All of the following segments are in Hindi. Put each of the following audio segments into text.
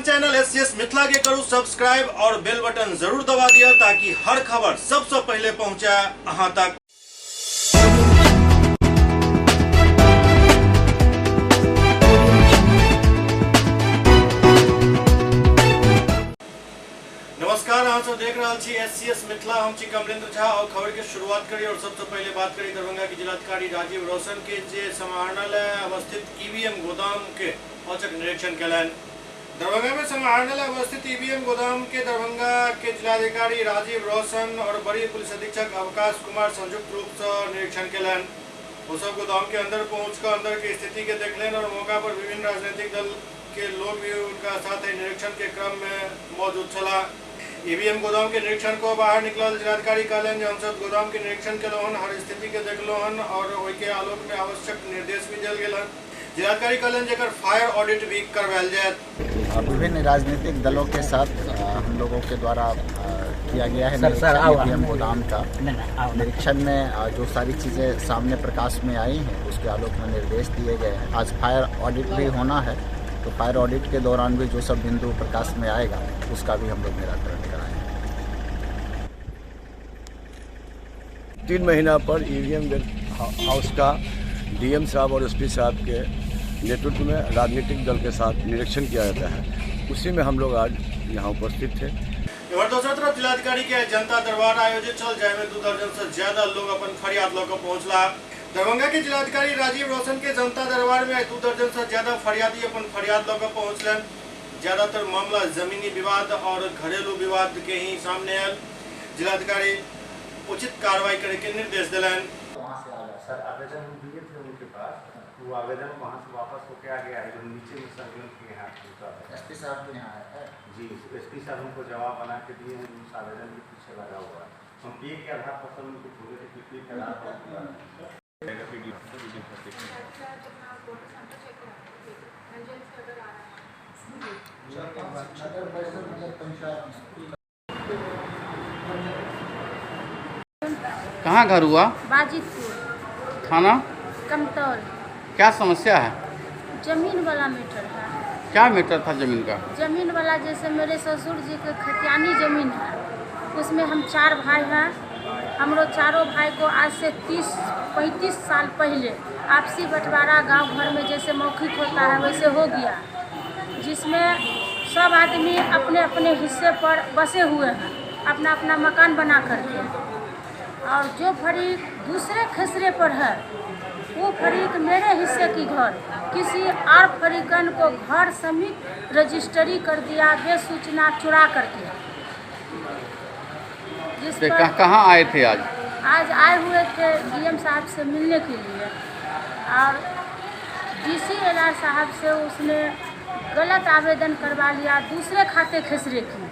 अपन चैनल एससीएस मिथिला के करू सब्सक्राइब और बेल बटन जरूर दबा दिया ताकि हर खबर सबसे पहले पहुंचे अहां तक। नमस्कार, अहाँ सब देख रहा छी एससीएस मिथिला। हम छी कमलेंद्र झा और खबर के शुरुआत करी और सबसे पहले बात करी दरभंगा के जिलाधिकारी राजीव रौशन के जे समाहरणालय अवस्थित ईवीएम गोदाम के औचक निरीक्षण कलन। दरभंगा में समाहरणालय अवस्थित ईवीएम गोदाम के दरभंगा के जिलाधिकारी राजीव रौशन और वरीय पुलिस अधीक्षक अवकाश कुमार संयुक्त रूप से निरीक्षण कलन। वो सब गोदाम के अंदर पहुंचकर अंदर की स्थिति के देखलन और मौका पर विभिन्न राजनीतिक दल के लोग भी उनका साथ निरीक्षण के क्रम में मौजूद चला। ईवीएम गोदाम के निरीक्षण को बाहर निकल जिलाधिकारी कहलन जे हम गोदाम के निरीक्षण केलहुँ, हर स्थिति के देखलहुँ और ओके आलोक में आवश्यक निर्देश भी दिल गेल। जिलाधिकारी कहलन जेकर फायर ऑडिट भी करवायल जाए। विभिन्न राजनीतिक दलों के साथ हम लोगों के द्वारा किया गया है ईवीएम गोदाम का निरीक्षण में जो सारी चीज़ें सामने प्रकाश में आई हैं उसके आलोक में निर्देश दिए गए हैं। आज फायर ऑडिट भी होना है, तो फायर ऑडिट के दौरान भी जो सब बिंदु प्रकाश में आएगा उसका भी हम लोग निराकरण कराएंगे। 3 महीना पर ईवीएम हाउस का डीएम साहब और एसपी साहब के नेतृत्व में राजनीतिक दल के साथ निरीक्षण किया जाता है, उसी में हम लोग आज यहाँ उपस्थित थे। दूसरी तरफ जिलाधिकारी के जनता दरबार आयोजित चल जाए 2 दर्जन से ज्यादा लोग अपन फरियाद लेकर पहुंचला। दरभंगा के जिलाधिकारी राजीव रौशन के जनता दरबार में 2 दर्जन से ज्यादा फरियादी अपन फरियाद लेकर पहुंचलन। ज्यादातर मामला जमीनी विवाद और घरेलू विवाद के ही सामने आयल। जिलाधिकारी उचित कार्रवाई करे के निर्देश दिलन। सर आवेदन दिए थे उनके पास, वो आवेदन वहाँ से वापस होके आ गया है जो नीचे में सर्जन के यहाँ एसपी साहब के यहाँ है जी। एसपी साहब उनको जवाब बना के दिए हैं, उस आवेदन के पीछे लगा हुआ है। हम पी के आधार पर सर उनको बोले थे कि पी के आधार पर कहाँ घर हुआ? बाजितपुर थाना कमतौल। क्या समस्या है? जमीन वाला मैटर है। क्या मैटर था जमीन का? जमीन वाला जैसे मेरे ससुर जी के खतियानी जमीन है, उसमें हम 4 भाई हैं। हम लोग चारों भाई को आज से 30-35 साल पहले आपसी बंटवारा गांव घर में जैसे मौखिक होता है वैसे हो गया, जिसमें सब आदमी अपने अपने हिस्से पर बसे हुए हैं, अपना अपना मकान बना करके। और जो फरीक दूसरे खसरे पर है वो फरीक मेरे हिस्से की घर किसी और फरीकन को घर समेत रजिस्ट्री कर दिया बेसूचना चुरा करके। जिस पर कहाँ आए थे आज? आज आए हुए थे डीएम साहब से मिलने के लिए और डीसी एलआर साहब से उसने गलत आवेदन करवा लिया दूसरे खाते खसरे की,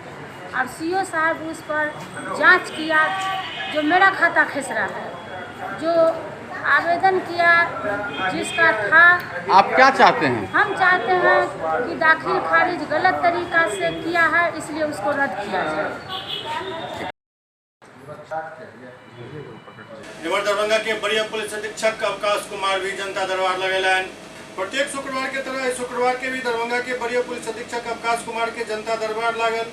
और सीओ साहब उस पर जांच किया जो मेरा खाता खसरा है, जो आवेदन किया जिसका था। आप क्या चाहते हैं? हम चाहते हैं कि दाखिल खारिज गलत तरीका से किया है, इसलिए उसको रद्द किया जाए। दरभंगा के वरीय पुलिस अधीक्षक अवकाश कुमार भी जनता दरबार लगेलन। प्रत्येक शुक्रवार के तरह इस शुक्रवार के भी दरभंगा के वरीय पुलिस अधीक्षक अवकाश कुमार के जनता दरबार लागल,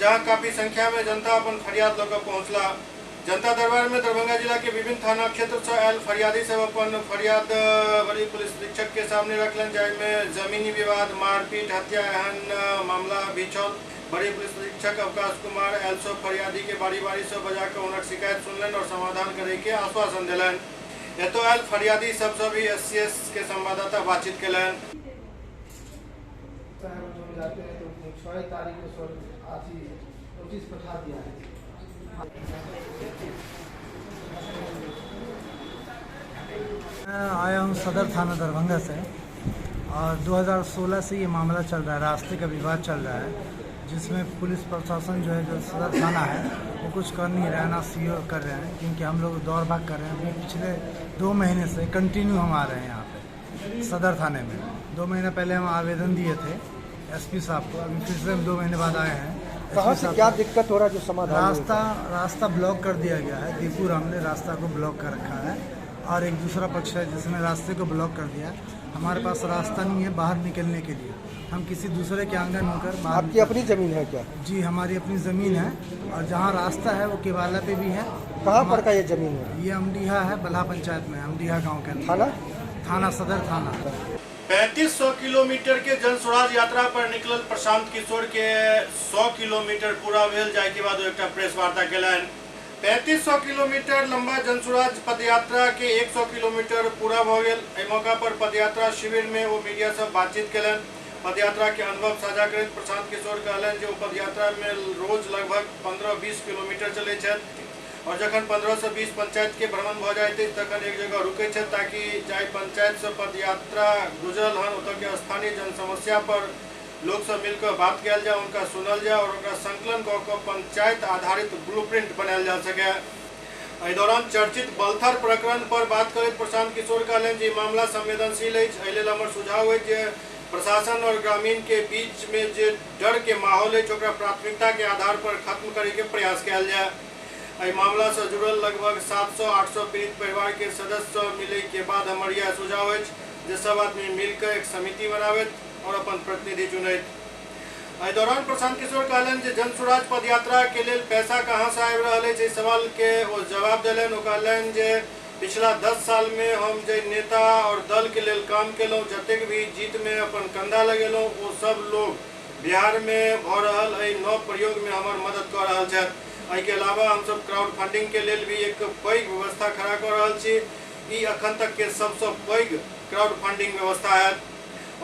जहां काफी संख्या में जनता अपन फरियाद लेकर पहुंचला। जनता दरबार में दरभंगा जिला के विभिन्न थाना क्षेत्र से आयल फरियादी सब अपन फरियाद वरीय पुलिस अधीक्षक के सामने रखलन, जिसमें जमीनी विवाद, मारपीट, हत्या एहन मामला भी छल। वरीय पुलिस अधीक्षक अवकाश कुमार आयल सब फरियादी के बारी बारी से बजाकर उनक शिकायत सुनलन और समाधान करे के आश्वासन दिलन। एतो आयल फरियादी सब भी एससीएस के संवाददाता बातचीत कलन। मैं आया हूँ सदर थाना दरभंगा से और 2016 से ये मामला चल रहा है, रास्ते का विवाद चल रहा है, जिसमें पुलिस प्रशासन जो है जो सदर थाना है वो कुछ कर नहीं रहा है, ना सीओ कर रहे हैं, क्योंकि हम लोग दौड़ भाग कर रहे हैं। अभी पिछले 2 महीने से कंटिन्यू हम आ रहे हैं यहाँ पे सदर थाने में। 2 महीने पहले हम आवेदन दिए थे एसपी साहब को, अभी फिर से हम 2 महीने बाद आए हैं। कहाँ से क्या दिक्कत हो रहा है जो समाधान? रास्ता ब्लॉक कर दिया गया है। दीपुर हमने रास्ता को ब्लॉक कर रखा है और एक दूसरा पक्ष है जिसने रास्ते को ब्लॉक कर दिया। हमारे पास रास्ता नहीं है बाहर निकलने के लिए। हम किसी दूसरे के आंगन होकर आपकी अपनी ज़मीन है क्या? जी, हमारी अपनी ज़मीन है और जहाँ रास्ता है वो केवाला पे भी है। कहाँ पर का ये ज़मीन है? ये अमडीहा है, बल्हा पंचायत में, अमडीहा गांव के अंदर। थाना सदर थाना। 3500 किलोमीटर के जन स्वराज यात्रा पर निकलल प्रशांत किशोर के 100 किलोमीटर पूरा भेल जाए के बाद एक प्रेस वार्ता कैलन। 3500 किलोमीटर लंबा जन स्वराज पदयात्रा के 100 किलोमीटर पूरा भ गेल। एहि मौका पर पदयात्रा शिविर में वो मीडिया से बातचीत कैलन। पदयात्रा के अनुभव साझा करैत प्रशांत किशोर कहलन जे पदयात्रा में रोज लगभग 15-20 किलोमीटर चलै छथि और जखन 15 से 20 पंचायत के भ्रमण भ जाइत अछि तखन एक जगह रुकै छथि ताकि जाहि पंचायत से पदयात्रा गुजरल हन ओतऽ के स्थानीय जन समस्या पर लोग सब मिलकर बात कयल जाए, उनका सुनल जाए और ओकरा संकलन कऽ कऽ पंचायत आधारित ब्लूप्रिंट बनायल जा सके। एहि दौरान चर्चित बलथर प्रकरण पर बात करैत प्रशांत किशोर कहलनि जे मामला संवेदनशील अछि। एहि लेल हमर सुझाव अछि जे प्रशासन और ग्रामीण के बीच में जे डर के माहौल है ओकरा प्राथमिकता के आधार पर खत्म करे के प्रयास कयल जाए। एहि मामला से जुड़ल लगभग 700-800 पीड़ित परिवार के सदस्य मिले के बाद हमर यह सुझाव है जे सब आदमी मिलकर एक समिति बनावत और अपन प्रतिनिधि चुनैत। एहि दौरान प्रशांत किशोर कहलन जे जन स्वराज पदयात्रा के लेल पैसा कहाँ से आबि रहल है सवाल के वो जवाब दिलन। वो कहलन जे पिछला 10 साल में हम जे नेता और दल के लेल काम केलहुँ, जतेक भी जीत में अपन कंधा लगेलहुँ, वो सब लोग बिहार में भ रहल एहि नव प्रयोग में हमर मदद कऽ रहल छथि। एहि के अलावा हम सब क्राउड फंडिंग के लेल भी एक पैघ व्यवस्था खड़ा कर रहल छी। ई अखन तक के सबसे पैघ क्राउड फंडिंग व्यवस्था है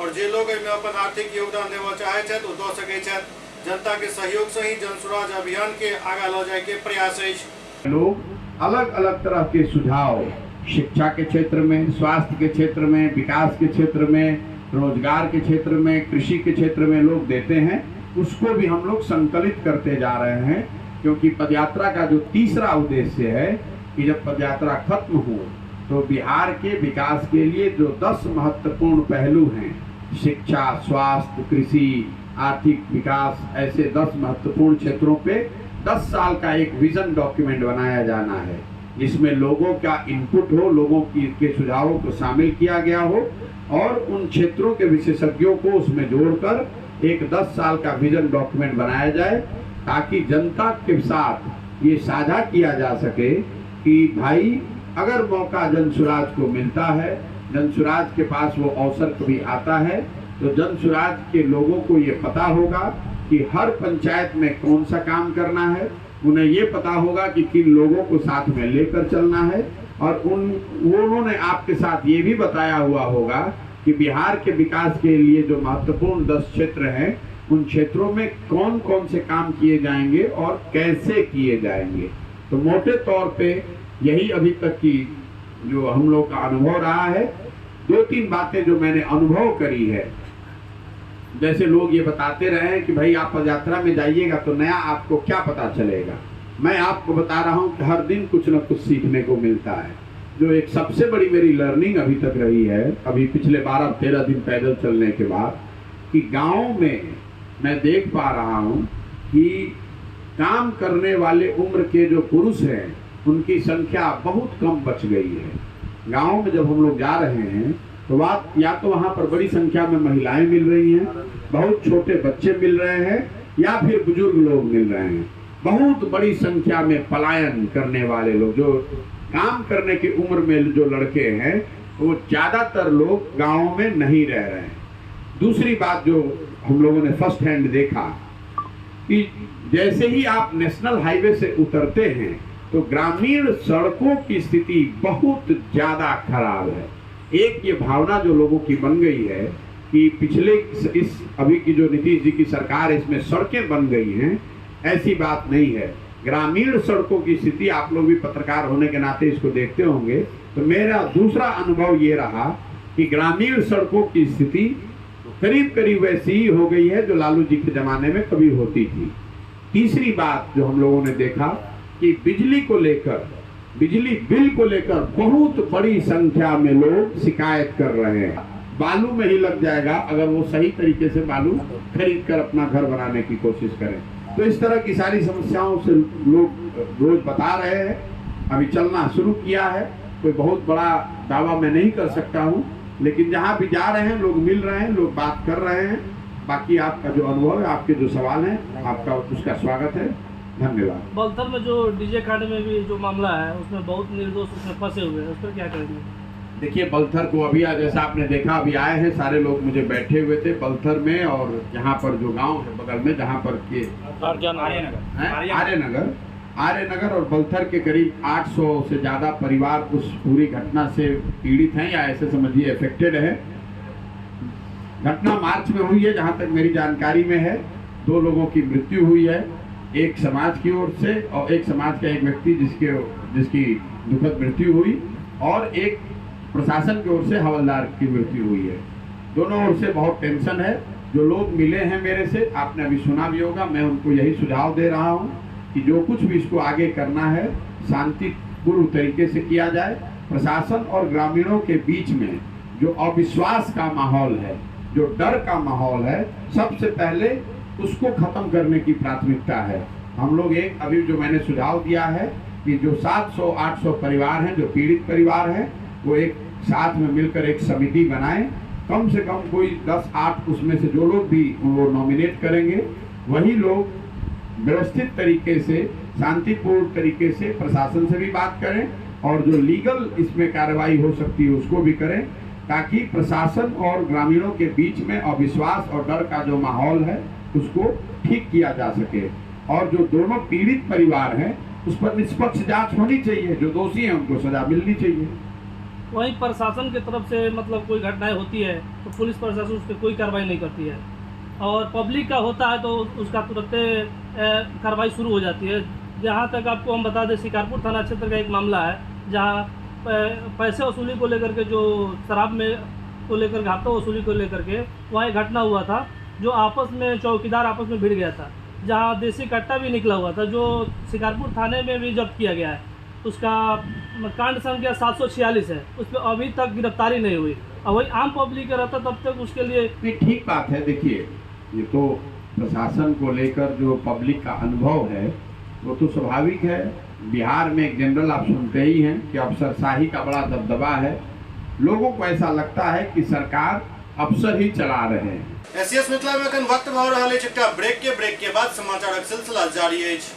और जे लोग एहिमे अपन आर्थिक योगदान देबऽ चाहै छथि ओ दऽ सकै छथि। जनता के सहयोग से ही जन स्वराज अभियान के आगा लऽ जाय के प्रयास अछि। लोग अलग अलग तरह के सुझाव शिक्षा के क्षेत्र में, स्वास्थ्य के क्षेत्र में, विकास के क्षेत्र में, रोजगार के क्षेत्र में, कृषि के क्षेत्र में लोग देते हैं। उसको भी हम लोग संकलित करते जा रहे हैं क्योंकि पदयात्रा का जो तीसरा उद्देश्य है कि जब पदयात्रा खत्म हो तो बिहार के विकास के लिए जो 10 महत्वपूर्ण पहलू हैं, शिक्षा, स्वास्थ्य, कृषि, आर्थिक विकास, ऐसे 10 महत्वपूर्ण क्षेत्रों पे 10 साल का एक विजन डॉक्यूमेंट बनाया जाना है जिसमें लोगों का इनपुट हो, लोगों के सुझावों को शामिल किया गया हो और उन क्षेत्रों के विशेषज्ञों को उसमें जोड़कर एक 10 साल का विजन डॉक्यूमेंट बनाया जाए ताकि जनता के साथ ये साझा किया जा सके कि भाई अगर मौका जन स्वराज को मिलता है, जन स्वराज के पास वो अवसर कभी आता है तो जन स्वराज के लोगों को ये पता होगा कि हर पंचायत में कौन सा काम करना है, उन्हें ये पता होगा कि किन लोगों को साथ में लेकर चलना है और उन्होंने आपके साथ ये भी बताया हुआ होगा कि बिहार के विकास के लिए जो महत्वपूर्ण 10 क्षेत्र हैं उन क्षेत्रों में कौन कौन से काम किए जाएंगे और कैसे किए जाएंगे। तो मोटे तौर पे यही अभी तक की जो हम लोग का अनुभव रहा है। 2-3 बातें जो मैंने अनुभव करी है, जैसे लोग ये बताते रहे हैं कि भाई आप पदयात्रा में जाइएगा तो नया आपको क्या पता चलेगा। मैं आपको बता रहा हूँ कि हर दिन कुछ न कुछ सीखने को मिलता है। जो एक सबसे बड़ी मेरी लर्निंग अभी तक रही है, अभी पिछले 12-13 दिन पैदल चलने के बाद, कि गाँव में मैं देख पा रहा हूँ कि काम करने वाले उम्र के जो पुरुष हैं उनकी संख्या बहुत कम बच गई है। गाँव में जब हम लोग जा रहे हैं तो बात या तो वहाँ पर बड़ी संख्या में महिलाएं मिल रही हैं, बहुत छोटे बच्चे मिल रहे हैं या फिर बुजुर्ग लोग मिल रहे हैं। बहुत बड़ी संख्या में पलायन करने वाले लोग, जो काम करने की उम्र में जो लड़के हैं वो ज़्यादातर लोग गाँव में नहीं रह रहे हैं। दूसरी बात जो हम लोगों ने फर्स्ट हैंड देखा कि जैसे ही आप नेशनल हाईवे से उतरते हैं तो ग्रामीण सड़कों की स्थिति बहुत ज़्यादा खराब है। एक ये भावना जो लोगों की बन गई है कि पिछले इस अभी की जो नीतीश जी की सरकार है इसमें सड़कें बन गई हैं, ऐसी बात नहीं है। ग्रामीण सड़कों की स्थिति, आप लोग भी पत्रकार होने के नाते इसको देखते होंगे, तो मेरा दूसरा अनुभव ये रहा कि ग्रामीण सड़कों की स्थिति करीब करीब वैसी ही हो गई है जो लालू जी के ज़माने में कभी होती थी। तीसरी बात जो हम लोगों ने देखा कि बिजली को लेकर, बिजली बिल को लेकर बहुत बड़ी संख्या में लोग शिकायत कर रहे हैं। बालू में ही लग जाएगा अगर वो सही तरीके से बालू खरीद कर अपना घर बनाने की कोशिश करें। तो इस तरह की सारी समस्याओं से लोग रोज बता रहे हैं। अभी चलना शुरू किया है, कोई बहुत बड़ा दावा मैं नहीं कर सकता हूँ, लेकिन जहाँ भी जा रहे हैं लोग मिल रहे हैं, लोग बात कर रहे हैं बाकी आपका जो अनुभव है, आपके जो सवाल हैं, आपका उसका स्वागत है। धन्यवाद। बलथर में जो डीजे कांड में भी जो मामला है उसमें बहुत निर्दोष उसमें फंसे हुए हैं, उस पर क्या करेंगे? देखिए, बलथर को अभी जैसा आपने देखा अभी आए हैं सारे लोग, मुझे बैठे हुए थे बलथर में, और यहाँ पर जो गांव है बगल में जहाँ पर के आर्यनगर और बलथर के करीब 800 से ज़्यादा परिवार उस पूरी घटना से पीड़ित हैं, या ऐसे समझिए अफेक्टेड है। घटना मार्च में हुई है, जहाँ तक मेरी जानकारी में है। 2 लोगों की मृत्यु हुई है, एक समाज की ओर से और एक समाज का एक व्यक्ति जिसकी दुखद मृत्यु हुई, और एक प्रशासन की ओर से हवलदार की मृत्यु हुई है। दोनों ओर से बहुत टेंशन है। जो लोग मिले हैं मेरे से, आपने अभी सुना भी होगा, मैं उनको यही सुझाव दे रहा हूँ कि जो कुछ भी इसको आगे करना है शांतिपूर्ण तरीके से किया जाए। प्रशासन और ग्रामीणों के बीच में जो अविश्वास का माहौल है, जो डर का माहौल है, सबसे पहले उसको खत्म करने की प्राथमिकता है। हम लोग अभी जो मैंने सुझाव दिया है कि जो 700-800 परिवार हैं, जो पीड़ित परिवार हैं, वो एक साथ में मिलकर एक समिति बनाएं। कम से कम कोई 10-8 उसमें से जो लोग भी वो नॉमिनेट करेंगे, वही लोग व्यवस्थित तरीके से, शांतिपूर्ण तरीके से प्रशासन से भी बात करें, और जो लीगल इसमें कार्रवाई हो सकती है उसको भी करें, ताकि प्रशासन और ग्रामीणों के बीच में अविश्वास और डर का जो माहौल है उसको ठीक किया जा सके। और जो दोनों पीड़ित परिवार हैं उस पर निष्पक्ष जांच होनी चाहिए, जो दोषी हैं उनको सजा मिलनी चाहिए। वहीं प्रशासन की तरफ से मतलब कोई घटनाएं होती है तो पुलिस प्रशासन उस पर कोई कार्रवाई नहीं करती है, और पब्लिक का होता है तो उसका तुरंत कार्रवाई शुरू हो जाती है। जहाँ तक आपको हम बता दें, शिकारपुर थाना क्षेत्र का एक मामला है जहाँ पैसे वसूली को लेकर के, जो शराब में को लेकर हफ्ता वसूली को लेकर के वहाँ एक घटना हुआ था, जो आपस में चौकीदार आपस में भिड़ गया था, जहाँ देसी कट्टा भी निकला हुआ था, जो शिकारपुर थाने में भी जब्त किया गया है। उसका कांड संख्या 746 है, उस पर अभी तक गिरफ्तारी नहीं हुई। और वही आम पब्लिक का रहता तब तक उसके लिए ठीक बात है। देखिए, ये तो प्रशासन को लेकर जो पब्लिक का अनुभव है वो तो स्वाभाविक है। बिहार में एक जनरल आप सुनते ही हैं कि अफसरशाही का बड़ा दबदबा है। लोगों को ऐसा लगता है कि सरकार अफसर ही चला रहे हैं। एससीएस मिथिला में अखन वक्त भऽ रहल अछि एकटा ब्रेक के बाद समाचारक सिलसिला जारी अछि।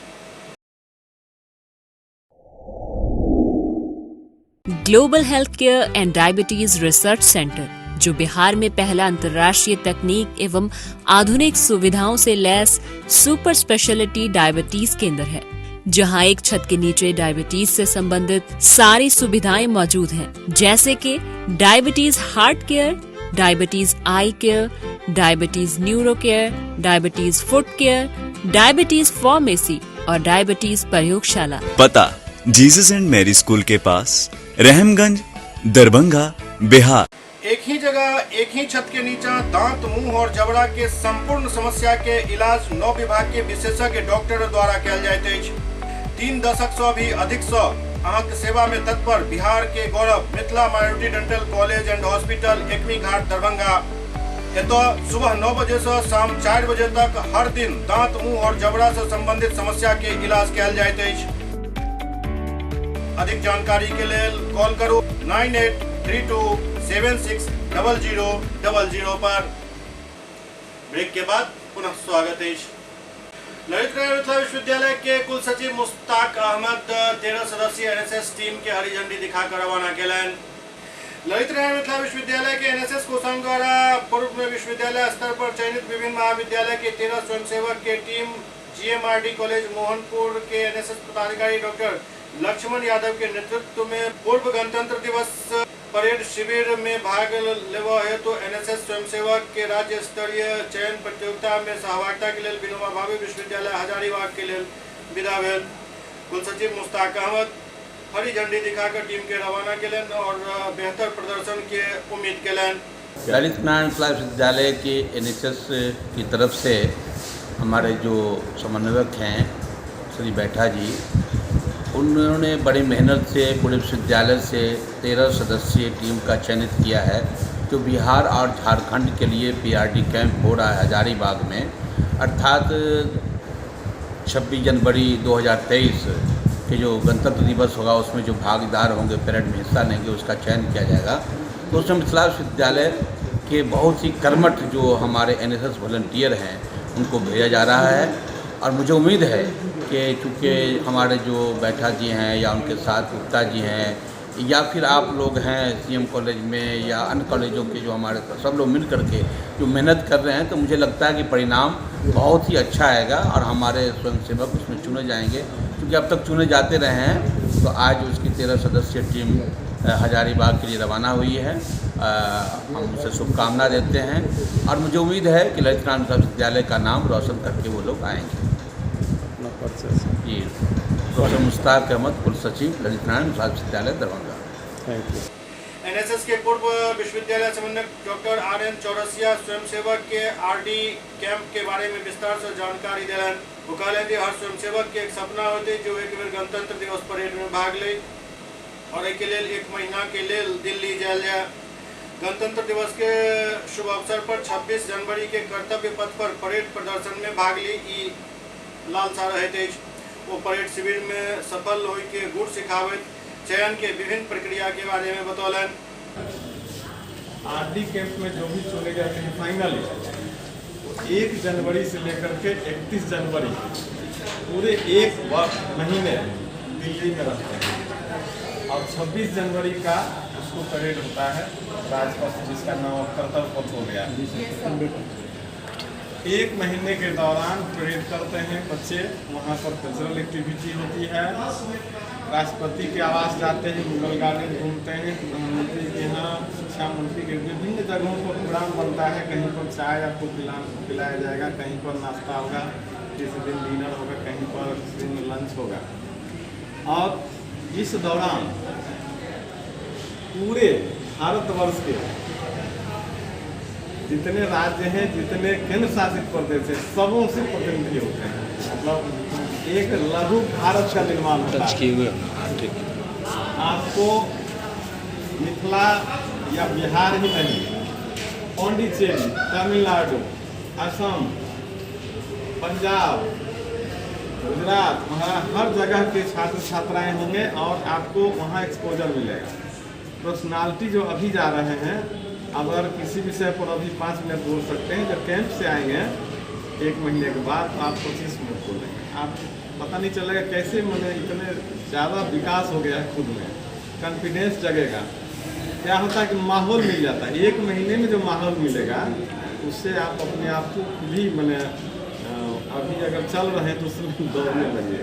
Global health care and diabetes research centre, जो बिहार में पहला अंतर्राष्ट्रीय तकनीक एवं आधुनिक सुविधाओं से लैस सुपर स्पेशलिटी डायबिटीज केंद्र है, जहां एक छत के नीचे डायबिटीज से संबंधित सारी सुविधाएं मौजूद हैं, जैसे कि diabetes heart care, diabetes eye care, diabetes neuro care, diabetes foot care, diabetes pharmacy और डायबिटीज प्रयोगशाला। पता जीसस एंड मैरी स्कूल के पास, रहमगंज, दरभंगा, बिहार। एक ही जगह, एक ही छत के नीचे दांत, मुंह और जबड़ा के संपूर्ण समस्या के इलाज 9 विभाग के विशेषज्ञ डॉक्टर द्वारा कयल जाइत अछि। 3 दशक से भी अधिक से अहाँक सेवा में तत्पर बिहार के गौरव Mithila minority dental college and hospital, Ekmi Ghat, Darbhanga. एतो सुबह 9 बजे से शाम 4 बजे तक हर दिन दांत, मुंह और जबड़ा से संबंधित समस्या के इलाज कयल जाइत अछि। अधिक जानकारी के लिए कॉल करो 9832760000 पर। ब्रेक के बाद पुनः स्वागत है। ललित नारायण मिथिला विश्वविद्यालय के कुल सचिव मुश्ताक अहमद 13 सदस्यीय एनएसएस टीम के हरी झंडी दिखाकर रवाना केलनि। ललित नारायण मिथिला विश्वविद्यालय के एनएसएस कोषांग द्वारा पूर्व में विश्वविद्यालय स्तर पर चयनित विभिन्न महाविद्यालय के 13 स्वयंसेवक के टीम जीएमआरडी कॉलेज मोहनपुर के एनएसएस पदाधिकारी डॉक्टर लक्ष्मण यादव के नेतृत्व में पूर्व गणतंत्र दिवस परेड शिविर में भाग लेवा हेतु एनएसएस स्वयंसेवक के राज्य स्तरीय चयन प्रतियोगिता में सहभागिता के लिए विनोबा भावे विश्वविद्यालय हजारीबाग के लिए विदा भेल। कुल सचिव मुश्ताक अहमद हरी झंडी दिखाकर टीम के रवाना केलन और बेहतर प्रदर्शन के उम्मीद केलन। ललित नारायण मिथिला विश्वविद्यालय के एनएसएस की तरफ से हमारे जो समन्वयक हैं श्री बैठा जी, उन्होंने बड़ी मेहनत से पूरे विश्वविद्यालय से 13 सदस्यीय टीम का चयनित किया है, जो बिहार और झारखंड के लिए पीआरडी कैंप हो रहा है हजारीबाग में, अर्थात 26 जनवरी 2023 के जो गणतंत्र दिवस होगा उसमें जो भागीदार होंगे, परेड में हिस्सा लेंगे, उसका चयन किया जाएगा। तो उसमें मिथिला विश्वविद्यालय के बहुत सी कर्मठ जो हमारे एनएसएस वॉलंटियर हैं उनको भेजा जा रहा है। और मुझे उम्मीद है कि चूँकि हमारे जो बैठा जी हैं या उनके साथ गुप्ता जी हैं या फिर आप लोग हैं सीएम कॉलेज में या अन्य कॉलेजों के जो हमारे सब लोग मिल करके जो मेहनत कर रहे हैं, तो मुझे लगता है कि परिणाम बहुत ही अच्छा आएगा और हमारे स्वयंसेवक उसमें चुने जाएंगे। क्योंकि अब तक चुने जाते रहे हैं, तो आज उसकी 13 सदस्यीय टीम हजारीबाग के लिए रवाना हुई है। हम उसे शुभकामना देते हैं और मुझे उम्मीद है कि ललित नारायण विश्वविद्यालय का नाम रोशन करके वो लोग आएंगे। जी, प्रोफेसर मुश्ताक अहमद, कुल सचिव, ललित नारायण विश्वविद्यालय दरभंगा। Thank you. एनएसएस के पूर्व विश्वविद्यालय समन्वयक डॉक्टर RN चौरसिया स्वयंसेवक के RD कैंप के बारे में विस्तार से जानकारी दिलन। वो कहलें कि हर स्वयंसेवक के एक सपना होते जो एक बेर गणतंत्र दिवस परेड में भाग ले और एक महीना के लिए दिल्ली जायल जाए। गणतंत्र दिवस के शुभ अवसर पर 26 जनवरी के कर्तव्य पथ पर परेड प्रदर्शन में भाग ली लालसा रहे। वो परेड शिविर में सफल हो के गुड़ सिखावत चयन के विभिन्न प्रक्रिया के बारे में बतौलन। RD कैंप में जो भी चुने जाते हैं फाइनली 1 जनवरी से लेकर के 31 जनवरी पूरे एक महीने दिल्ली में रहते हैं और 26 जनवरी का उसको परेड होता है राजपथ, जिसका नाम कर्तव्य पथ हो गया। 1 महीने के दौरान परेड करते हैं बच्चे, वहाँ पर कल्चरल एक्टिविटी होती है, राष्ट्रपति के आवास जाते हैं, मुगल गार्डन घूमते हैं, प्रधानमंत्री के यहाँ, शिक्षा मंत्री के विभिन्न जगहों पर प्रोग्राम बनता है। कहीं पर चाय आपको पिलाया जाएगा, कहीं पर नाश्ता होगा, किसी दिन डिनर होगा, कहीं पर किसी दिन लंच होगा। और इस दौरान पूरे भारतवर्ष के जितने राज्य हैं, जितने केंद्र शासित प्रदेश हैं, सबों से प्रतिनिधि होते हैं। मतलब एक लघु भारत का निर्माण होता है। आपको मिथिला या बिहार ही नहीं, पांडिचेरी, तमिलनाडु, असम, पंजाब, गुजरात, महाराष्ट्र, हर जगह के छात्र छात्राएं होंगे और आपको वहाँ एक्सपोजर मिलेगा। पर्सनालिटी जो अभी जा रहे हैं, अगर किसी विषय पर अभी 5 मिनट बोल सकते हैं, जब कैंप से आएंगे 1 महीने के बाद तो आप 25 मिनट बोलेंगे। आप पता नहीं चलेगा कैसे मैंने इतने ज़्यादा विकास हो गया है, खुद में कॉन्फिडेंस जगेगा। क्या होता है कि माहौल मिल जाता है, 1 महीने में जो माहौल मिलेगा उससे आप अपने आप को भी मैंने अभी अगर चल रहे हैं तो उसमें दौड़ने लगे।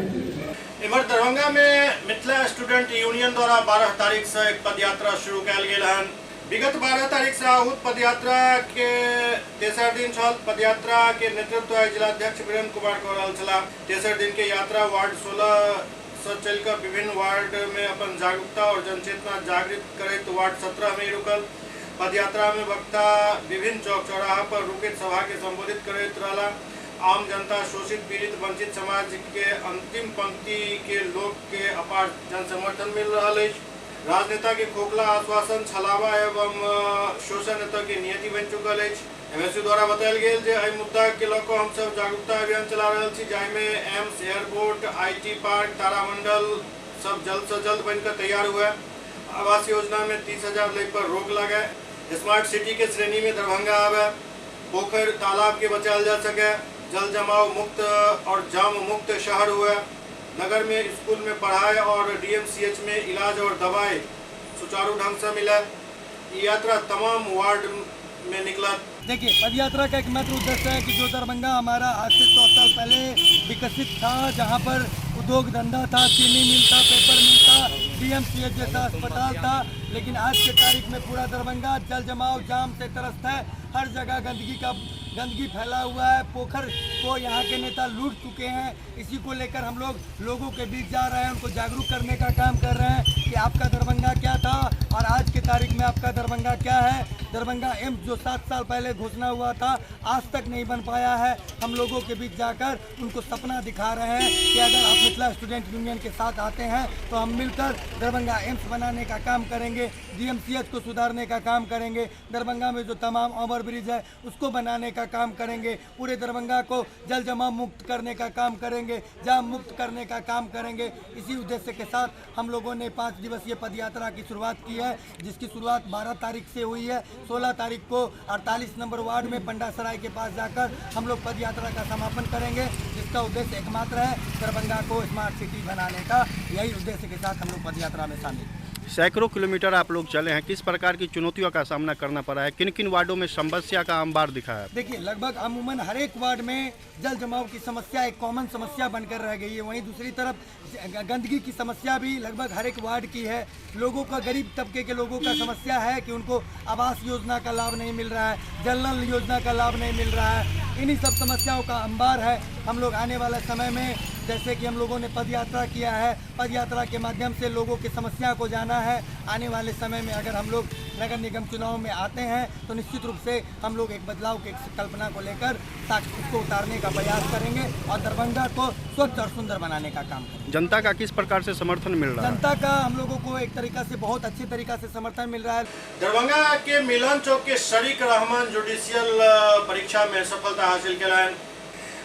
इमर दरभंगा में मिथिला स्टूडेंट यूनियन द्वारा 12 तारीख से एक पदयात्रा शुरू कयल गेल हन। विगत 12 तारीख से आहूत पदयात्रा के तेसर दिन छल। पदयात्रा के नेतृत्व जिलाध्यक्ष वीरेंद्र कुमार कऽ रहल छलाह। तेसर दिन के यात्रा वार्ड 16 से चलकर विभिन्न वार्ड में अपन जागरूकता और जनचेतना जागृत करैत वार्ड 17 में रुकल। पदयात्रा में वक्ता विभिन्न चौक चौराहा पर रुकैत सभा के संबोधित करैत रहला। आम जनता, शोषित, पीड़ित, वंचित समाज के अंतिम पंक्ति के लोग के अपार जन समर्थन मिल रहा है। राजनेता के खोखला आश्वासन, छलावा एवं शोषण नेता के नियति बन चुकल है। MSU द्वारा बतायल गेल जे एहि मुद्दा के लऽ हम सब जागरूकता अभियान चला रहल छी, जाहिमे एम्स, एयरपोर्ट, IT पार्क, तारामंडल सब जल्द से जल्द बनकर तैयार हुआ। आवास योजना में 30,000 लय पर रोक लगे। स्मार्ट सिटी के श्रेणी में दरभंगा आवे। पोखर तालाब के बचाल जा सके। जल जमाव मुक्त और जाम मुक्त शहर हुआ। नगर में स्कूल में पढ़ाई और DMCH में इलाज और दवाई सुचारू ढंग से मिला। यात्रा तमाम वार्ड में निकला। देखिए, पदयात्रा का एकमात्र उद्देश्य है कि जो दरभंगा हमारा आज से 100 साल पहले विकसित था, जहाँ पर उद्योग धंधा था, चीनी मिल था, पेपर मिल था, DMCH जैसा अस्पताल था, लेकिन आज के तारीख में पूरा दरभंगा जल जमाव जाम से त्रस्त है। हर जगह गंदगी फैला हुआ है। पोखर को यहाँ के नेता लूट चुके हैं। इसी को लेकर हम लोग लोगों के बीच जा रहे हैं, उनको जागरूक करने का काम कर रहे हैं कि आपका दरभंगा क्या था और आज के तारीख में आपका दरभंगा क्या है। दरभंगा एम्स जो 7 साल पहले घोषणा हुआ था, आज तक नहीं बन पाया है। हम लोगों के बीच जाकर उनको सपना दिखा रहे हैं कि अगर आप मिथिला स्टूडेंट यूनियन के साथ आते हैं तो हम मिलकर दरभंगा एम्स बनाने का काम करेंगे, DMCH को सुधारने का काम करेंगे, दरभंगा में जो तमाम ओवर ब्रिज है उसको बनाने का काम करेंगे, पूरे दरभंगा को जल जमाव मुक्त करने का काम करेंगे, जाम मुक्त करने का काम करेंगे। इसी उद्देश्य के साथ हम लोगों ने 5 दिवसीय पदयात्रा की शुरुआत की है, जिसकी शुरुआत 12 तारीख से हुई है। 16 तारीख को 48 नंबर वार्ड में पंडासराय के पास जाकर हम लोग पद यात्रा का समापन करेंगे, जिसका उद्देश्य एकमात्र है दरभंगा को स्मार्ट सिटी बनाने का। यही उद्देश्य के साथ हम लोग पद यात्रा में शामिल। सैकड़ों किलोमीटर आप लोग चले हैं, किस प्रकार की चुनौतियों का सामना करना पड़ा है? किन किन वार्डों में समस्या का अंबार दिखा है? देखिए, लगभग अमूमन हर एक वार्ड में जल जमाव की समस्या एक कॉमन समस्या बनकर रह गई है। वहीं दूसरी तरफ गंदगी की समस्या भी लगभग हर एक वार्ड की है। लोगों का, गरीब तबके के लोगों का समस्या है कि उनको आवास योजना का लाभ नहीं मिल रहा है, जल नल योजना का लाभ नहीं मिल रहा है। इन्हीं सब समस्याओं का अंबार है। हम लोग आने वाले समय में, जैसे कि हम लोगों ने पद यात्रा किया है, पद यात्रा के माध्यम से लोगों की समस्या को जाना है। आने वाले समय में अगर हम लोग नगर निगम चुनाव में आते हैं तो निश्चित रूप से हम लोग एक बदलाव की कल्पना को लेकर उसको उतारने का प्रयास करेंगे और दरभंगा को स्वच्छ और सुंदर बनाने का काम करेंगे। जनता का किस प्रकार से समर्थन मिल रहा है? जनता का हम लोगों को एक तरीका से, बहुत अच्छी तरीका से समर्थन मिल रहा है। दरभंगा के मिलन चौक के शरीक रहमान जुडिशियल परीक्षा में सफलता हासिल किया।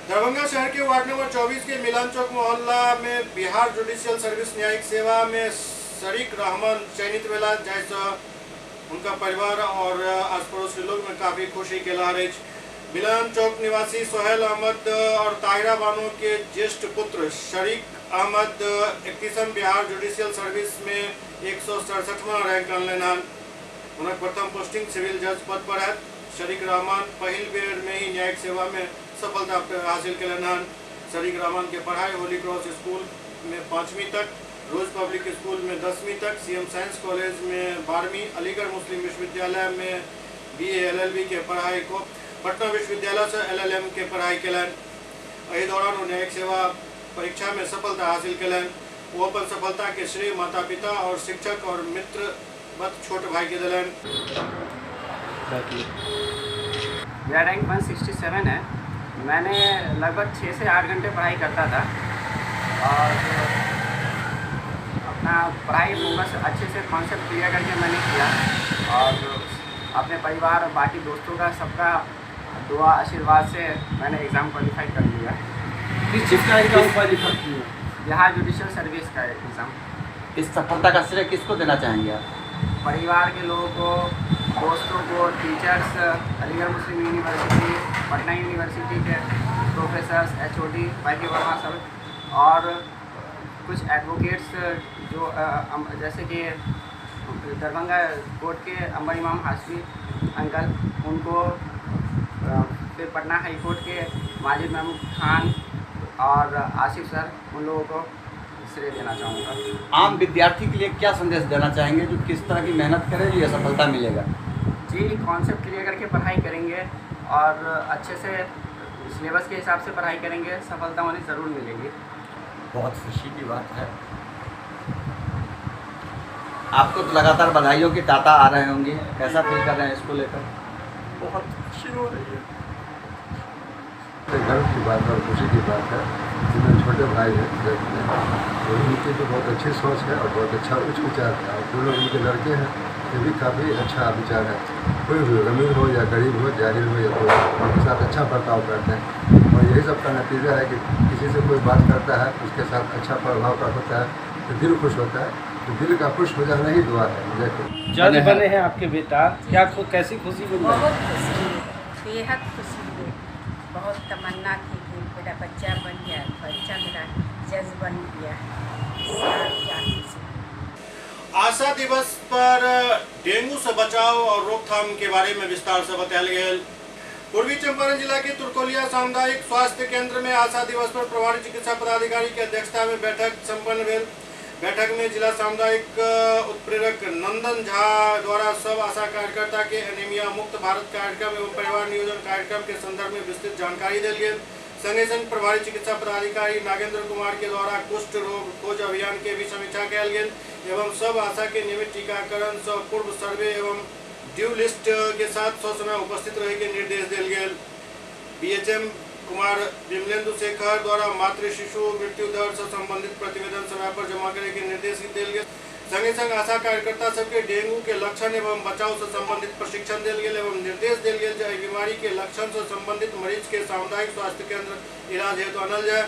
दरभंगा शहर के वार्ड नंबर 24 के मिलन चौक मोहल्ला में बिहार जुडिशियल सर्विस न्यायिक सेवा में शरीक रहमान चयनित भेला, जैसे उनका परिवार और आस पड़ोस के लोग में काफ़ी खुशी के लहर है। मिलन चौक निवासी सोहेल अहमद और ताहिरा बानो के ज्येष्ठ पुत्र शरीक अहमद 31 बिहार जुडिशियल सर्विस में 167वां रैंक अनलन। उनका प्रथम पोस्टिंग सिविल जज पद पर है। शरीक रहमान पहल बेर में ही न्यायिक सेवा में सफलता हासिल कलन। शरीक रहमान के पढ़ाई होली क्रॉस स्कूल में 5वीं तक, रोज पब्लिक स्कूल में 10वीं तक, सीएम साइंस कॉलेज में 12वीं, अलीगढ़ मुस्लिम विश्वविद्यालय में BA LLB के पढ़ाई को, पटना विश्वविद्यालय से LLM के पढ़ाई कलन। एहि दौरान वो न्यायिक सेवा परीक्षा में सफलता हासिल कलन। वो अपन सफलता के श्रेय माता पिता और शिक्षक और मित्र बत छोट भाई के दिलन। मेरा रैंक 167 है। मैंने लगभग 6 से 8 घंटे पढ़ाई करता था और अपना पढ़ाई फोकस अच्छे से कॉन्सेप्ट क्लियर करके मैंने किया और अपने परिवार और बाकी दोस्तों का सबका दुआ आशीर्वाद से मैंने एग्ज़ाम क्वालिफाई कर लिया। किस चीज़ का एग्ज़ाम क्वालिफाई किया? बिहार जुडिशियल सर्विस का एग्ज़ाम। इस सफलता का श्रेय किसको देना चाहेंगे आप? परिवार के लोगों को, दोस्तों को, टीचर्स, अलीगढ़ मुस्लिम यूनिवर्सिटी, पटना यूनिवर्सिटी के प्रोफेसर्स, HOD, बाकी वर्मा सर और कुछ एडवोकेट्स जो जैसे कि दरभंगा कोर्ट के अंबर इमाम हाशमी अंकल, उनको, फिर पटना हाई कोर्ट के माजिद महमूद खान और आसिफ सर, उन लोगों को श्रेय देना चाहूँगा। आम विद्यार्थी के लिए क्या संदेश देना चाहेंगे जो किस तरह की मेहनत करे ये सफलता मिलेगा? जी, कॉन्सेप्ट क्लियर करके पढ़ाई करेंगे और अच्छे से सिलेबस के हिसाब से पढ़ाई करेंगे, सफलता उन्हें ज़रूर मिलेगी। बहुत खुशी की बात है। आपको तो लगातार बधाइयों की ताता आ रहे होंगे, कैसा फील कर रहे हैं इसको लेकर? बहुत खुशी हो रही है। गर्व की बात और खुशी की बात है। जिनमें छोटे भाई हैं तो उनकी तो बहुत अच्छी सोच है और बहुत अच्छा उच्च विचार है और जो लोग उनके लड़के हैं ये भी काफ़ी अच्छा विचार है। कोई भी अमीर हो या गरीब हो, जाहिल हो या कोई, उनके साथ अच्छा बर्ताव करते हैं और यही सब का नतीजा है कि किसी से कोई बात करता है उसके साथ अच्छा प्रभाव का होता है तो दिल खुश होता है। तो दिल का खुश हो जाना ही दुआ है। मुझे जज बने हैं आपके बेटा, क्या कैसी खुशी मिल रही है? बहुत खुशी है, बेहद खुशी है। बहुत तमन्ना थी कि मेरा बच्चा बन गया, बच्चा मेरा जज बन गया। आशा दिवस पर डेंगू से बचाव और रोकथाम के बारे में विस्तार से बताया गया। पूर्वी चंपारण जिला के तुरकोलिया सामुदायिक स्वास्थ्य केंद्र में आशा दिवस पर प्रभारी चिकित्सा पदाधिकारी की अध्यक्षता में बैठक संपन्न हुई। बैठक में जिला सामुदायिक उत्प्रेरक नंदन झा द्वारा सब आशा कार्यकर्ता के एनीमिया मुक्त भारत कार्यक्रम एवं परिवार नियोजन कार्यक्रम के संदर्भ में विस्तृत जानकारी दी गई। संगे संग प्रभारी चिकित्सा पदाधिकारी नागेंद्र कुमार के द्वारा कुष्ठ रोग खोज अभियान के भी समीक्षा कल गई एवं सब आशा के नियमित टीकाकरण सह पूर्व सर्वे एवं ड्यू लिस्ट के साथ ससमय उपस्थित रहे के निर्देश दिल गए। BHM कुमार विमलेंदु शेखर द्वारा मातृ शिशु मृत्यु दर से संबंधित प्रतिवेदन समय पर जमा करे के निर्देश दिल गए। संगे संग आशा कार्यकर्ता सबके डेंगू के लक्षण एवं बचाव से संबंधित प्रशिक्षण दिल गए एवं निर्देश दिल गए जो बीमारी के लक्षण से संबंधित मरीज के सामुदायिक स्वास्थ्य केंद्र इलाज हेतु आनल जाए।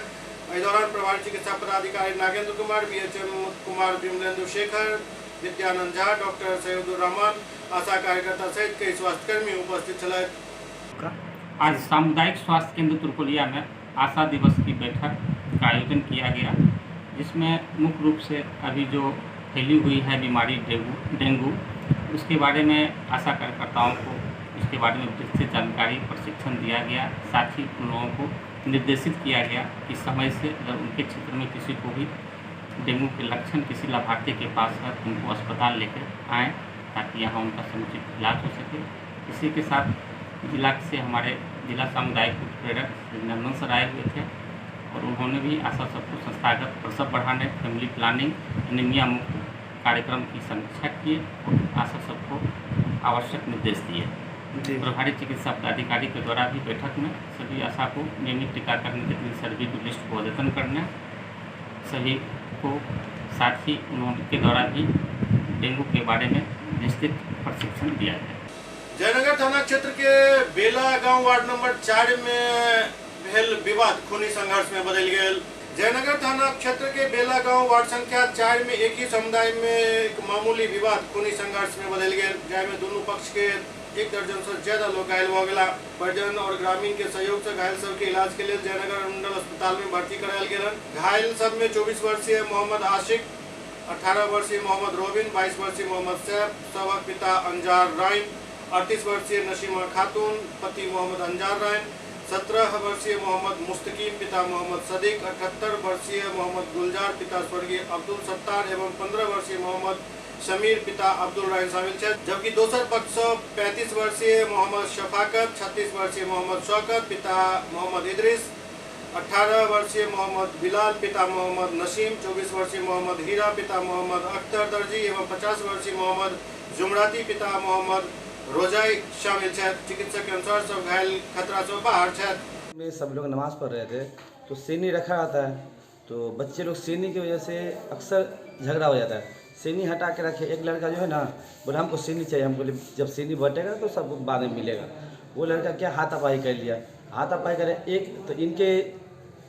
इस दौरान प्रभारी चिकित्सा पदाधिकारी नागेंद्र कुमार, BHM कुमार विमलेंदु शेखर, विद्यानंद झा, डॉक्टर सैयदुर रहमान, आशा कार्यकर्ता सहित कई स्वास्थ्यकर्मी उपस्थित छलथि। आज सामुदायिक स्वास्थ्य केंद्र तुरकोलिया में आशा दिवस की बैठक का आयोजन किया गया, जिसमें मुख्य रूप से अभी जो फैली हुई है बीमारी डेंगू उसके बारे में आशा कार्यकर्ताओं को उसके बारे में विस्तृत जानकारी प्रशिक्षण दिया गया। साथ ही उन लोगों को निर्देशित किया गया कि समय से अगर उनके क्षेत्र में किसी को भी डेंगू के लक्षण किसी लाभार्थी के पास है तो उनको अस्पताल लेकर आएँ ताकि यहाँ उनका समुचित इलाज हो सके। इसी के साथ जिला से हमारे जिला सामुदायिक उत्प्रेरक श्री नंदन सर आए हुए थे और उन्होंने भी आशा सबको संस्थागत प्रसव बढ़ाने, फैमिली प्लानिंग, एनीमिया मुक्त कार्यक्रम की समीक्षा किए और आशा सबको आवश्यक निर्देश दिए। प्रभारी चिकित्सा पदाधिकारी के द्वारा भी बैठक में सभी आशा को नियमित टीकाकरण के दिन सर्विस लिस्ट को अद्यतन करना सभी को, साथ ही उनके द्वारा भी डेंगू के बारे में विस्तृत प्रशिक्षण दिया गया। जयनगर थाना क्षेत्र के बेला गांव वार्ड नंबर 4 में भेल विवाद खूनी संघर्ष में बदल गया। जयनगर थाना क्षेत्र के बेला गांव वार्ड संख्या 4 में एक ही समुदाय में एक मामूली विवाद खूनी संघर्ष में बदल गया, जाहिमे दोनों पक्ष के 1 दर्जन से ज्यादा लोग घायल भ गेला। परिजन और ग्रामीण के सहयोग से घायल सब के इलाज के लिए जयनगर मंडल अस्पताल में भर्ती करायल गेल। घायल सब में 24 वर्षीय मोहम्मद आशिक, 18 वर्षीय मोहम्मद रोबिन, 22 वर्षीय मोहम्मद सैफ, सबक पिता अंजार राइन, 38 वर्षीय नशीमा खातून, पति मोहम्मद अंजार राइन, 17 वर्षीय मोहम्मद मुस्तकीम, पिता मोहम्मद सदीक, 78 वर्षीय मोहम्मद गुलजार, पिता स्वर्गीय अब्दुल सत्तार एवं 15 वर्षीय मोहम्मद शमीर, पिता अब्दुल राइन शामिल है। जबकि दोसर पक्ष 35 वर्षीय मोहम्मद शफाकत, 36 वर्षीय मोहम्मद शौकत, पिता मोहम्मद इदरीस, 18 वर्षीय मोहम्मद बिलाल, पिता मोहम्मद नसीम, 24 वर्षीय मोहम्मद हीरा, पिता मोहम्मद अख्तर दर्जी एवं 50 वर्षीय मोहम्मद जुमराती, पिता मोहम्मद रोजाई शामिल है। चिकित्सक के अनुसार सब घायल खतरा से बाहर है। में सब लोग नमाज पढ़ रहे थे तो सीनी रखा आता है, तो बच्चे लोग सीनी की वजह से अक्सर झगड़ा हो जाता है। सीनी हटा के रखे, एक लड़का जो है ना बोला हमको सीनी चाहिए, हमको जब सीनी बटेगा तो सब बाद में मिलेगा। वो लड़का क्या हाथापाई कर लिया, हाथापाई करे एक, तो इनके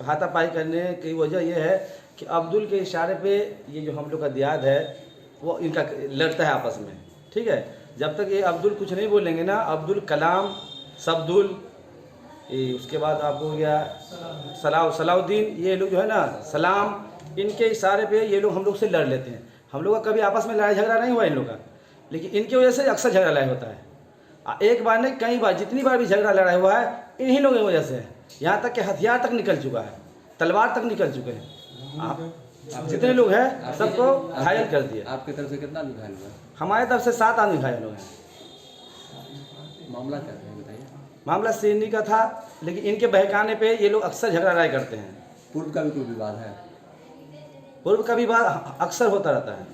हाथापाई करने की वजह यह है कि अब्दुल के इशारे पे ये जो हम लोग का दियाद है वो इनका लड़ता है आपस में, ठीक है। जब तक ये अब्दुल कुछ नहीं बोलेंगे ना, अब्दुल कलाम, सब्दुल, उसके बाद आपको हो गया सलाउद्दीन, ये लोग जो है ना सलाम, इनके इशारे पे ये लोग हम लोग से लड़ लेते हैं। हम लोग का कभी आपस में लड़ाई झगड़ा नहीं हुआ इन लोग का, लेकिन इनकी वजह से अक्सर झगड़ा लड़ाई होता है। एक बार नहीं कई बार, जितनी बार भी झगड़ा लड़ाई हुआ है इन्हीं लोगों की वजह से। यहाँ तक कि हथियार तक निकल चुका है, तलवार तक निकल चुके हैं। आप जितने लोग हैं सबको घायल कर दिए। आपकी तरफ से कितना लोग घायल हुआ? हमारे तरफ से 7 आदमी घायल हुए हैं। मामला क्या है बताइए? मामला सीनी का था, लेकिन इनके बहकाने पे ये लोग अक्सर झगड़ा लड़ाई करते हैं। पूर्व का भी कोई विवाद है? पूर्व का विवाद अक्सर होता रहता है।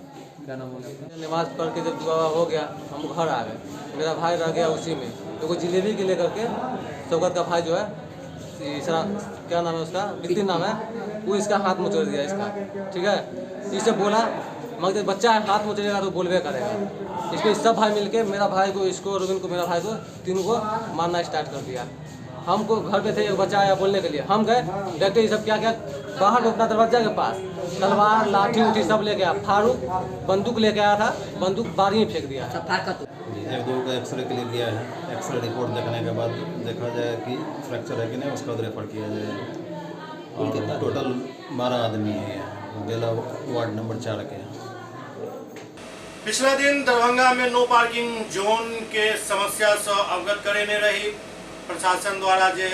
क्या नाम होगा? नमाज पढ़ के जब दुआ हो गया हम घर आ गए, मेरा भाई रह गया उसी में, तो कोई जिलेबी के लेकर के शौकत का भाई जो है तीसरा क्या नाम है उसका, नितिन नाम है, वो इसका हाथ मुचड़ दिया इसका, ठीक है। इसे बोला मगर जब बच्चा है हाथ मुचड़ेगा तो बोलबे करेगा। इसमें सब भाई मिलके मेरा भाई को, इसको, रोबिन को, मेरा भाई को, तीनों को मारना स्टार्ट कर दिया। हमको घर पे थे एक बच्चा आया बोलने के लिए, हम गए देखते ये सब क्या क्या बाहर अपना दरवाजा के पास तलवार लाठी उठी सब लेके आया। फारूक बंदूक लेके आया था, बंदूक बारी में फेंक दिया। एक दो का एक्सरे के लिए दिया है, एक्सरे रिपोर्ट देखने के बाद देखा जाए कि फ्रैक्चर है कि नहीं, उसका रेफर किया जाए। और टोटल 12 आदमी है बेला वार्ड नंबर 4 के। पिछला दिन दरभंगा में नो पार्किंग जोन के समस्या से अवगत करेने रही प्रशासन द्वारा जे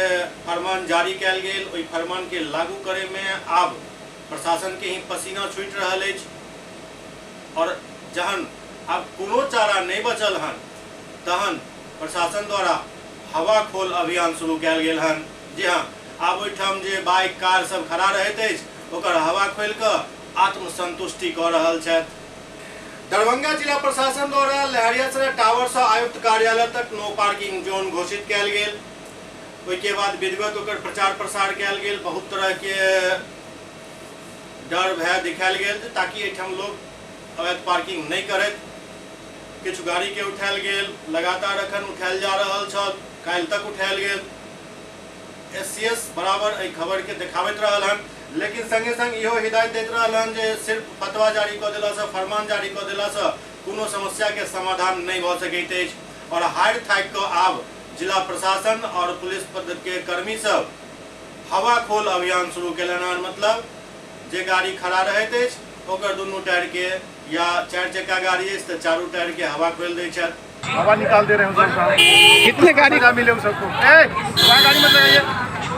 फरमान जारी कयल गेल, ओहि फरमान के लागू करे में आब प्रशासन के ही पसीना छूटि रहल अछि। और जहन अब कोनो चारा नहीं बचल हन तहन प्रशासन द्वारा हवा खोल अभियान शुरू कयल गेल हन। जी हाँ, आब ओहिठाम जे बाइक कार सब खड़ा रहैत अछि ओकर हवा खोल कऽ आत्मसंतुष्टि कऽ रहल छथि। दरभंगा जिला प्रशासन द्वारा लहरियासराय टावर से आयुक्त कार्यालय तक नो पार्किंग जोन घोषित कयल गेल। ओहिके बाद विधिवत ओकर प्रचार प्रसार कयल गेल। बहुत तरह के डर भय दिखायल गेल ताकि एहिठाम लोग अवैध पार्किंग नहीं करैत। किछु गाड़ी के उठायल गेल, लगातार अखन उठायल जा रहल छल, काल्हि तक उठायल गेल। एससीएस बराबर एहि खबर के देखाबैत रहल हन, लेकिन संगे संग इहो हिदायत दैत रहल हन जे सिर्फ फतवा जारी कऽ देला से, फरमान जारी कऽ देला से कोनो समस्या के समाधान नहीं भ सकैत अछि और हारि थाकि कऽ आब जिला प्रशासन और पुलिस पद के कर्मी सब हवा खोल अभियान शुरू केलनि हन। मतलब जे गाड़ी खड़ा रहैत अछि ओकर दुनू टायर के या 4 चक्का गाड़ी अछि तऽ चारू टायर के हवा खोल दै छथि, हवा निकाल दे रहे हैं सबका। कितने गाड़ी का मिले सबको? गाड़ी मत लगाइए।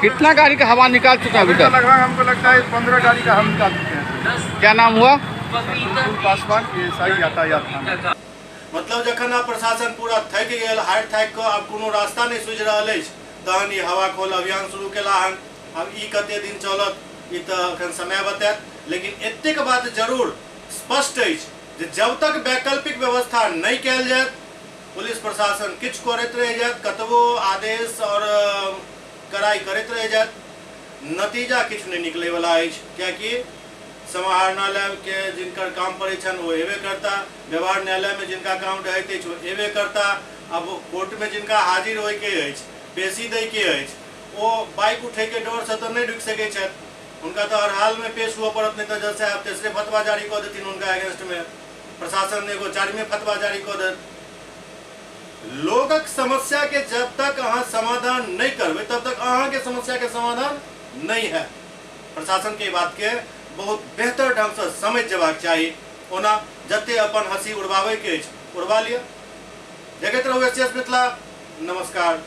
कितना गाड़ी का हवा निकाल चुका है? लगभग हमको लगता है 15 गाड़ी का हम निकाल चुके हैं। क्या नाम हुआ? पासवान, ये सही यातायात थाना। मतलब जखन आब प्रशासन पूरा थकि गेल, हारि थाकि कऽ आब कोनो रास्ता नहि सूझि रहल अछि, तहन ई हवा खोल अभियान शुरू केला हन। अब ई कते दिन चलत ई तऽ अखन समय बतायत, लेकिन एतेक बात जरूर स्पष्ट अछि जे जब तक वैकल्पिक व्यवस्था नहीं कयल जायत, पुलिस प्रशासन किछु करैत रहि जायत, कतबो आदेश और कड़ाई करैत रहि जायत, नतीजा किछु नहीं निकले वाला अछि। कियाकि समाहरणालय के जिनकर काम पड़े छन वो एबे करता, व्यवहार न्यायालय में जिनका काम रहैत अछि वो एबे करता, अब कोर्ट में जिनका हाजिर होय के अछि, पेशी दै के अछि, वो बाइक उठे के डर से तो नहीं ढुक सके छथि, उनका तो हर हाल में पेश हुआ पड़त, नहीं तो जज साहब तेसरे फतवा जारी कऽ देथिन उनका अगेंस्ट में, प्रशासन एगो 4वें फतवा जारी कऽ देत। लोगक समस्या के जब तक अहाँ समाधान नहीं करबै तब तक अहाँ के समस्या के समाधान नहीं है। प्रशासन के बात के बहुत बेहतर ढंग से समझ जबाक चाही। ओना जते अपन हंसी उड़बावे के उड़वा लिया। देखैत रहू एसएस मिथिला। नमस्कार।